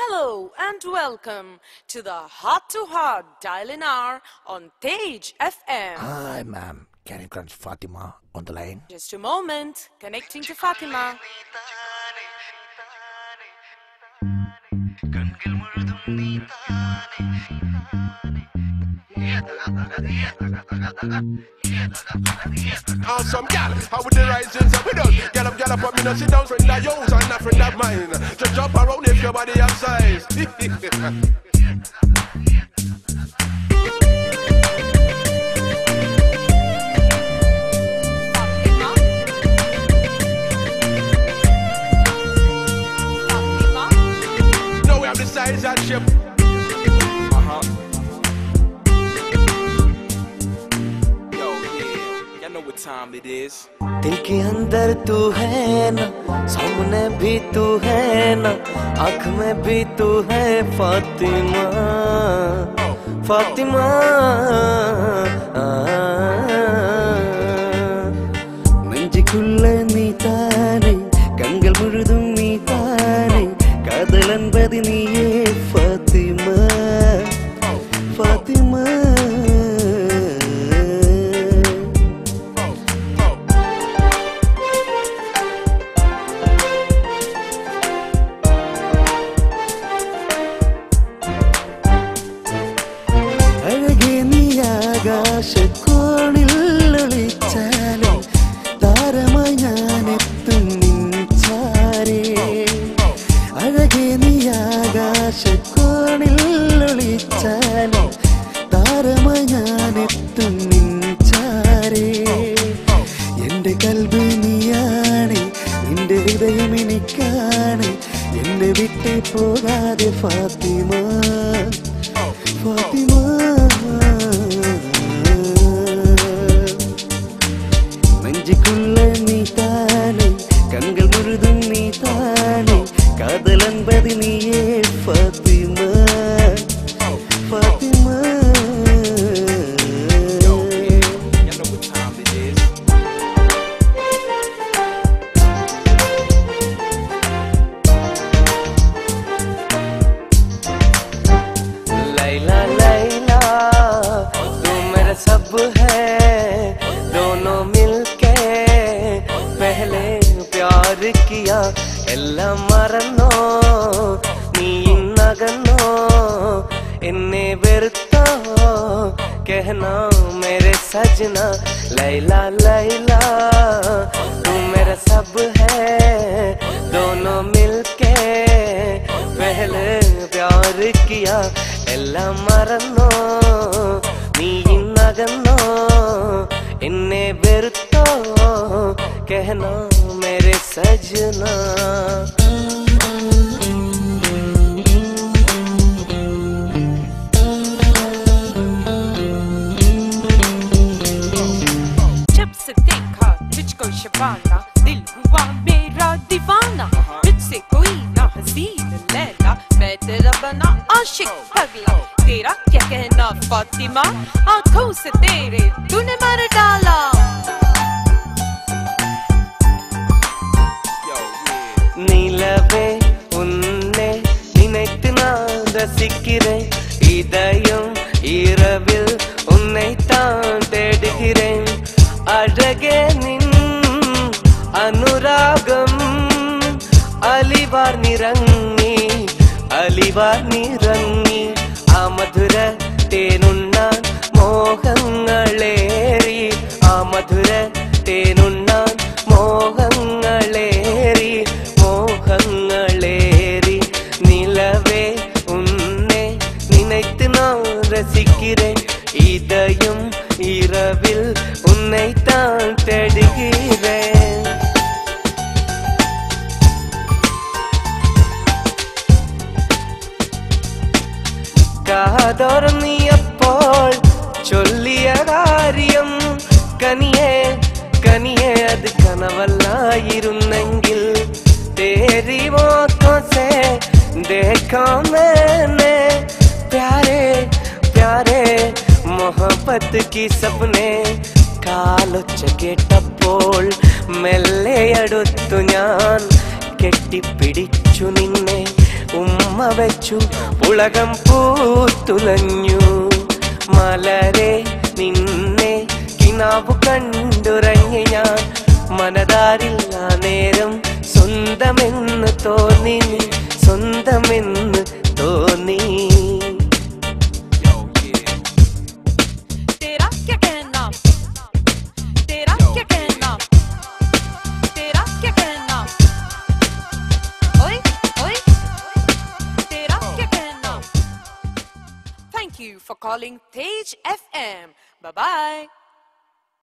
Hello and welcome to the Heart to Heart Dial-In Hour on Tej FM. Hi ma'am, can you connect Fatima on the line? Just a moment, connecting to Fatima. Awesome gal, how would the rising up with us? Get up, but me no sit down, friend of yours and not friend of mine. Just jump around if your body have size. Now we have the size and shape. Time it is. दिल के अंदर तू है ना, सामने भी तू है ना, आँख में भी तू है फातिमा, फातिमा। നെഞ്ചിക്കുള്ള നീ താനെ, കണ്ണുകൾ മുഴുതും നീ താനെ, കാതൽ അൻപത് നീയേ ഫാത്തിമ, ഫാത്തിമ. ആകാശക്കോണിൽ ഒളിച്ചാലേ താരമായി ഞാനെത്തും നിൻ ചാരേ. അഴകേ നീ ആകാശക്കോണിൽ ഒളിച്ചാലേ താരമായി ഞാനെത്തും നിൻ ചാരേ. എന്റെ കൽബ് നീയാണ്, നിന്റെ ഹൃദയം എനിക്കാണ്, എന്നെ വിട്ടേ പോകാതെ ഫാത്തിമ, ഫാത്തിമ. നെഞ്ചിക്കുള്ള നീ താനെ, കണ്ണുകൾ മുഴുതും നീ താനെ, കാതൽ അൻപത് നീയേ ഫാത്തിമ, ഫാത്തിമ. लैला लैला तू मेरा सब है, दोनों मिलके पहले प्यार किया, എല്ലാം മറന്നോ നീ ഇന്നകന്നോ, എന്നെ വെറുത്തോ कहना मेरे सजना. लैला लैला तू मेरा सब है, दोनों मिलके पहले प्यार किया, എല്ലാം മറന്നോ നീ ഇന്നകന്നോ, എന്നെ വെറുത്തോ कहना मेरे सजना. जब से देखा तुझको शबाना, दिल हुआ मेरा दीवाना, तुझसे कोई ना हसीन लैला, मैं तेरा बना आशिक पगला. तेरा क्या कहना फातिमा, आंखों से तेरे तूने मार डाला. நிலவே உன்னை நினைத்து நான் ரசிக்கிறேன், இதயம் இரவில் உன்னைத்தான் தேடுகிறேன். அழகே நின் അനുരാഗം അലിവാർ നിറങ്ങി, അലിവാർ നിറങ്ങി, ആ മധുര തേനുണ്ണാൻ മോഹങ്ങളേറി, ആ മധുര തേനുണ്ണാൻ മോഹങ്ങളേറി, മോഹങ്ങളേറി. நிலவே உன்னை நினைத்து நான் ரசிக்கிறேன், இதயம் இரவில் உன்னைத்தான் தேடுகிறேன். കാതോർ നീ അപ്പോൾ ചൊല്ലിയ കാര്യം കനിയേ കനിയേ അത് കനവല്ലായിരുന്നെങ്കിൽ, तेरी आँखों से देखा मैंने प्यारे प्यारे मोहब्बत की सपने. കാലൊച്ച കേട്ടപ്പോൾ മെല്ലെ അടുത്തു ഞാൻ കെട്ടിപ്പിടിച്ചു നിന്നെ, ഉമ്മ വെച്ചു ഉലകം പൂത്തുലഞ്ഞു മലരെ നിന്നെ കിനാവു കണ്ടുറങ്ങി ഞാൻ മനതാരില്ല നേരം സ്വന്തമെന്ന് തോന്നി സ്വന്തമെന്ന് തോന്നി Thank you for calling Tej FM. Bye-bye.